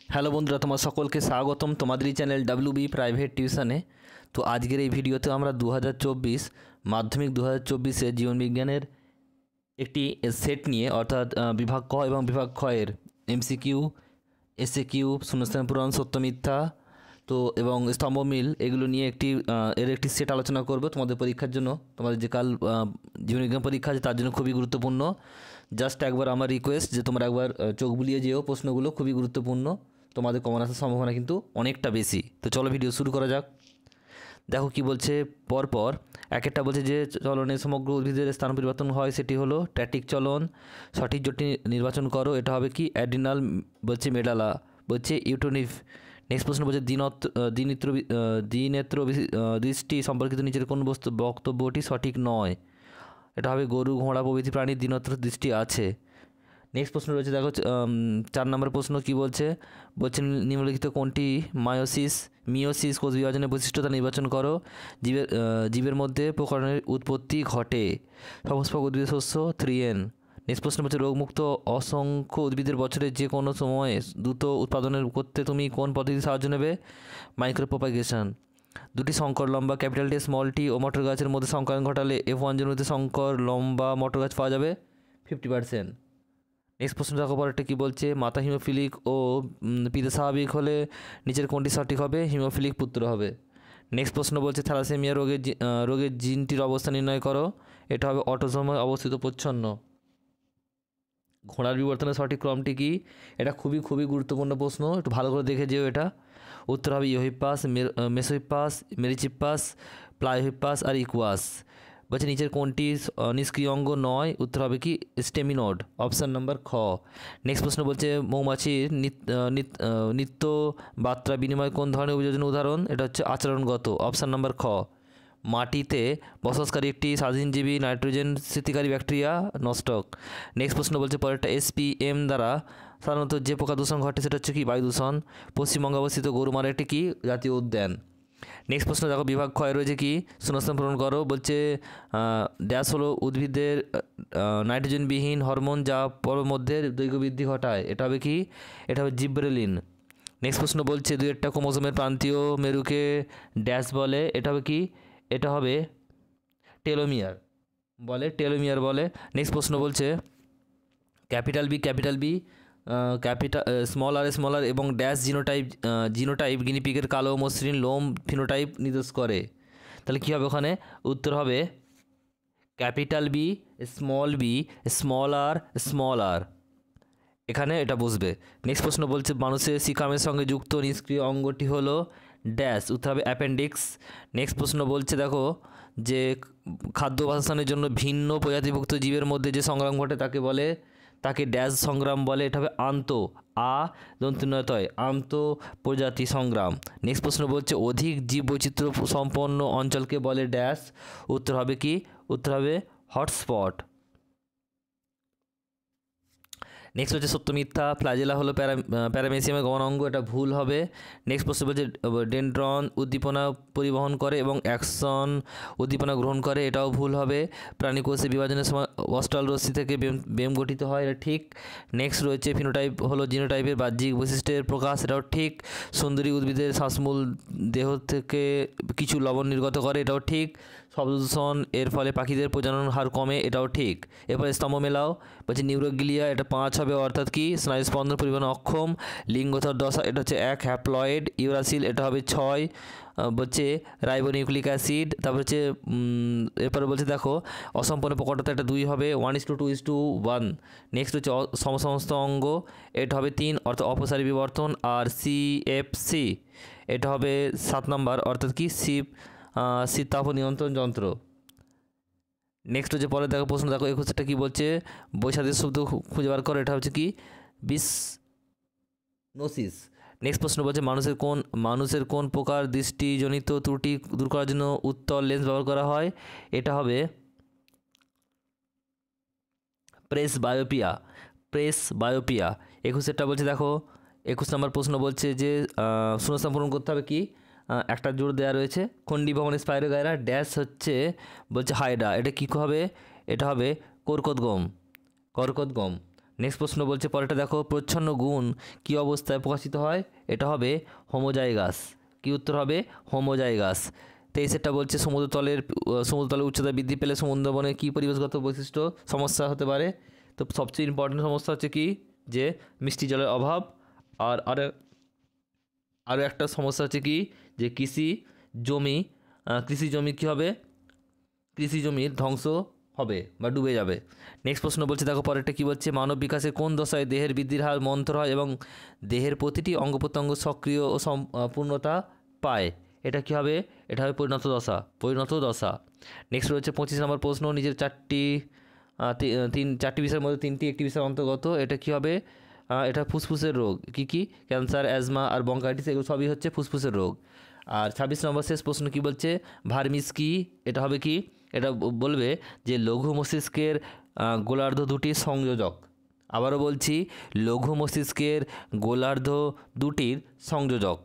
Hello বন্ধুরা, তোমার সকলকে স্বাগতম তোমাদের এই চ্যানেল ডাব্লিউবি প্রাইভেট টিউশনে। তো আজকের এই ভিডিওতে আমরা 2024 মাধ্যমিক 2024 জীবনবিজ্ঞানের একটি সেট নিয়ে, অর্থাৎ বিভাগ ক এবং বিভাগ খ এর এমসিকিউ, এসএকিউ, শূন্যস্থান পূরণ, সত্য মিথ্যা তো এবং স্তম্ভ মিল, এগুলো নিয়ে এর একটি সেট আলোচনা করব তোমাদের পরীক্ষার জন্য। তোমাদের যে কাল জীবনবিজ্ঞান পরীক্ষা আছে তার জন্য খুবই গুরুত্বপূর্ণ। জাস্ট একবার আমার রিকোয়েস্ট যে তোমরা একবার চোখ বুলিয়ে যেও, প্রশ্নগুলো খুবই গুরুত্বপূর্ণ, তোমাদের কমন আসার সম্ভাবনা কিন্তু অনেকটা বেশি। তো চলো ভিডিও শুরু করা যাক। দেখো কি বলছে পরপর। এক একটা বলছে যে চলনে সমগ্র উদ্ভিদের স্থান পরিবর্তন হয়, সেটি হলো ট্যাটিক চলন। সঠিক জোটটি নির্বাচন করো, এটা হবে কি অ্যাডিনাল, বলছে মেডালা, বলছে ইউটোনিফ। নেক্সট প্রশ্ন বলছে দ্বিনেত্র দৃষ্টি সম্পর্কিত নিচের কোন বক্তব্যটি সঠিক নয়, এটা হবে গরু, ঘোড়া প্রভৃতি প্রাণীর দ্বিনেত্র দৃষ্টি আছে। নেক্সট প্রশ্ন রয়েছে, দেখো 4 নম্বর প্রশ্ন কি বলছে। বলছে নিম্নলিখিত কোনটি মিওসিস কোষ বিভাজনের বৈশিষ্ট্যতা নির্বাচন করো। জীবের মধ্যে প্রকরণের উৎপত্তি ঘটে। সপুষ্পক উদ্ভিদ শস্য 3N। নেক্সট প্রশ্ন বলছে রোগমুক্ত অসংখ্য উদ্ভিদের বছরের যে কোনো সময়ে দ্রুত উৎপাদনের করতে তুমি কোন পদ্ধতি সাহায্য নেবে? মাইক্রোপ্রোপাগেশন। দুটি সংকর লম্বা ক্যাপিটাল টি স্মল টি ও মটর গাছের মধ্যে সংকরণ ঘটালে F1 জমিতে সংকর লম্বা মটর গাছ পাওয়া যাবে 50%। নেক্সট প্রশ্ন দেখো পরেরটা কী বলছে। মাতা হিমোফিলিক ও পিতা স্বাভাবিক হলে নিচের কোনটি সঠিক হবে? হিমোফিলিক পুত্র হবে। নেক্সট প্রশ্ন বলছে থ্যালাসেমিয়া রোগের জিনটির অবস্থান নির্ণয় করো, এটা হবে অটোসোমে অবস্থিত প্রচ্ছন্ন। ঘোড়ার বিবর্তনের সঠিক ক্রমটি কি? এটা খুবই গুরুত্বপূর্ণ প্রশ্ন, একটু ভালো করে দেখে যেও। এটা উত্তর হবে ইওহিপ্পাস, মেসোহিপ্পাস, মেরিচিপ্পাস, প্লাইওহিপ্পাস আর ইকুয়াস। বলছে নিচের কোনটি নিষ্ক্রিয় অঙ্গ নয়, উত্তর হবে কি স্টেমিনোড, অপশান নাম্বার খ। নেক্সট প্রশ্ন বলছে মৌমাছির নিত্য বার্তা বিনিময় কোন ধরনের অভিযোজনের উদাহরণ, এটা হচ্ছে আচরণগত, অপশান নাম্বার খ। মাটিতে বসবাসকারী একটি স্বাধীনজীবী নাইট্রোজেন স্থিতিকারী ব্যাকটেরিয়া নস্টক। নেক্সট প্রশ্ন বলছে পরেরটা SPM দ্বারা সাধারণত যে পোকা দূষণ ঘটে সেটা হচ্ছে কি বায়ু দূষণ। পশ্চিমবঙ্গে অবস্থিত গরুমারা একটি কি জাতীয় উদ্যান। নেক্সট প্রশ্ন দেখো বিভাগ ক্ষয় রয়েছে কি শূন্যস্থান পূরণ করো। বলছে ড্যাশ হলো উদ্ভিদের নাইট্রোজেনবিহীন হরমোন যা মধ্যে দৈর্ঘ্য বৃদ্ধি ঘটায়, এটা হবে কি? এটা হবে জিব্রেলিন। নেক্সট প্রশ্ন বলছে দুই একটা ক্রোমোসোমের প্রান্তীয় মেরুকে ড্যাশ বলে, এটা হবে কি? এটা হবে টেলোমিয়ার বলে। নেক্সট প্রশ্ন বলছে ক্যাপিটাল বি স্মল আর এবং ড্যাশ জিনোটাইপ গিনিপিগের কালো মসৃণ লোম ফিনোটাইপ নির্দেশ করে। তাহলে কী হবে ওখানে? উত্তর হবে ক্যাপিটাল বি স্মল আর, এখানে এটা বুঝবে। নেক্সট প্রশ্ন বলছে মানুষের সিকামের সঙ্গে যুক্ত নিষ্ক্রিয় অঙ্গটি হলো ড্যাশ, উত্তর হবে অ্যাপেন্ডিক্স। নেক্সট প্রশ্ন বলছে দেখো যে খাদ্য বাসস্থানের জন্য ভিন্ন প্রজাতিভুক্ত জীবের মধ্যে যে সংগ্রাম ঘটে তাকে ড্যাশ সংগ্রাম বলে, এটা হবে আন্ত প্রজাতি সংগ্রাম। নেক্সট প্রশ্ন বলছে অধিক জীব বৈচিত্র্য সম্পন্ন অঞ্চলকে বলে ড্যাশ, উত্তর হবে কি? উত্তর হবে হটস্পট। নেক্সট হচ্ছে সত্য মিথ্যা। ফ্ল্যাজেলা হলো প্যারামেসিয়ামের গমন অঙ্গ, এটা ভুল হবে। নেক্সট প্রশ্ন বলছে ডেনড্রন উদ্দীপনা পরিবহন করে এবং অ্যাকশন উদ্দীপনা গ্রহণ করে, এটাও ভুল হবে। প্রাণীকোষে বিভাজনের সময় অস্টাল রশ্মি থেকে বেম গঠিত হয়, এটা ঠিক। নেক্সট রয়েছে ফিনোটাইপ হলো জিনোটাইপের বাহ্যিক বৈশিষ্ট্যের প্রকাশ, এটাও ঠিক। সুন্দরী উদ্ভিদের শ্বাসমূল দেহ থেকে কিছু লবণ নির্গত করে, এটাও ঠিক। শব্দদূষণ এর ফলে পাখিদের প্রজনন হার কমে, এটাও ঠিক। এরপরে স্তম্ভ মেলাও। বলছে নিউরোগ্লিয়া, এটা 5 হবে, অর্থাৎ কি স্নায়ুস্পন্দন পরিবহন অক্ষম। লিঙ্গোত্তর দশা, এটা হচ্ছে 1 হ্যাপ্লয়েড। ইউরাসিল, এটা হবে 6। বলছে রাইবোনিউক্লিক অ্যাসিড। তারপর হচ্ছে এরপরে বলছে দেখো অসম্পূর্ণ প্রকটতা, এটা 2 হবে, 1:2:1। নেক্সট হচ্ছে সমস্ত অঙ্গ, এটা হবে 3, অর্থাৎ অপসারী বিবর্তন। আর CFC, এটা হবে 7 নম্বর, অর্থাৎ কি শীত তাপ নিয়ন্ত্রণ যন্ত্র। নেক্সট হচ্ছে পরে দেখো প্রশ্ন দেখো 21টা কী বলছে বৈসাদৃশ্য শব্দ খুঁজে বার করো, এটা হচ্ছে কি বিসনোসিস। নেক্সট প্রশ্ন বলছে মানুষের কোন প্রকার দৃষ্টিজনিত ত্রুটি দূর করার জন্য উত্তল লেন্স ব্যবহার করা হয়, এটা হবে প্রেস বায়োপিয়া। 21টা বলছে দেখো 21 নম্বর প্রশ্ন বলছে যে শূন্যস্থান পূরণ করতে হবে কি একটা জোর দেওয়া রয়েছে খন্ডি ভবনের স্পাইরোগাইরা ড্যাশ হচ্ছে বলছে হাইড্রা, এটা কী হবে? এটা হবে কর্কটগম। নেক্সট প্রশ্ন বলছে পরেরটা দেখো, প্রচ্ছন্ন গুণ কী অবস্থায় প্রকাশিত হয়? এটা হবে হোমোজাইগাস। কি উত্তর হবে? হোমোজাইগাস। 23-এরটা বলছে সমুদ্রতলের উচ্চতা বৃদ্ধি পেলে সমুদ্রবনে কী পরিবেশগত বৈশিষ্ট্য সমস্যা হতে পারে? তো সবচেয়ে ইম্পর্টেন্ট সমস্যা হচ্ছে কি, যে মিষ্টি জলের অভাব। আর আরও একটা সমস্যা হচ্ছে কি, যে কৃষি জমি কী হবে? কৃষি জমির ধ্বংস হবে বা ডুবে যাবে। নেক্সট প্রশ্ন বলছে দেখো পরেরটা কী বলছে, মানব বিকাশের কোন দশায় দেহের বৃদ্ধির হার মন্থর হয় এবং দেহের প্রতিটি অঙ্গ প্রত্যঙ্গ সক্রিয় ও পূর্ণতা পায়? এটা কী হবে? এটা হবে পরিণত দশা। নেক্সট রয়েছে 25 নম্বর প্রশ্ন, নিজের চারটি বিষয়ের মধ্যে একটি বিষয়ের অন্তর্গত। এটা কী হবে? এটা ফুসফুসের রোগ। কি ক্যান্সার, অ্যাজমা আর ব্রঙ্কাইটিস, এগুলো সবই হচ্ছে ফুসফুসের রোগ। আর 26 নম্বর শেষ প্রশ্ন কী বলছে, ভার্মিস কি? এটা হবে কি? এটা বলবে যে লঘু মস্তিষ্কের গোলার্ধ দুটির সংযোজক। আবারও বলছি, লঘু মস্তিষ্কের গোলার্ধ দুটির সংযোজক।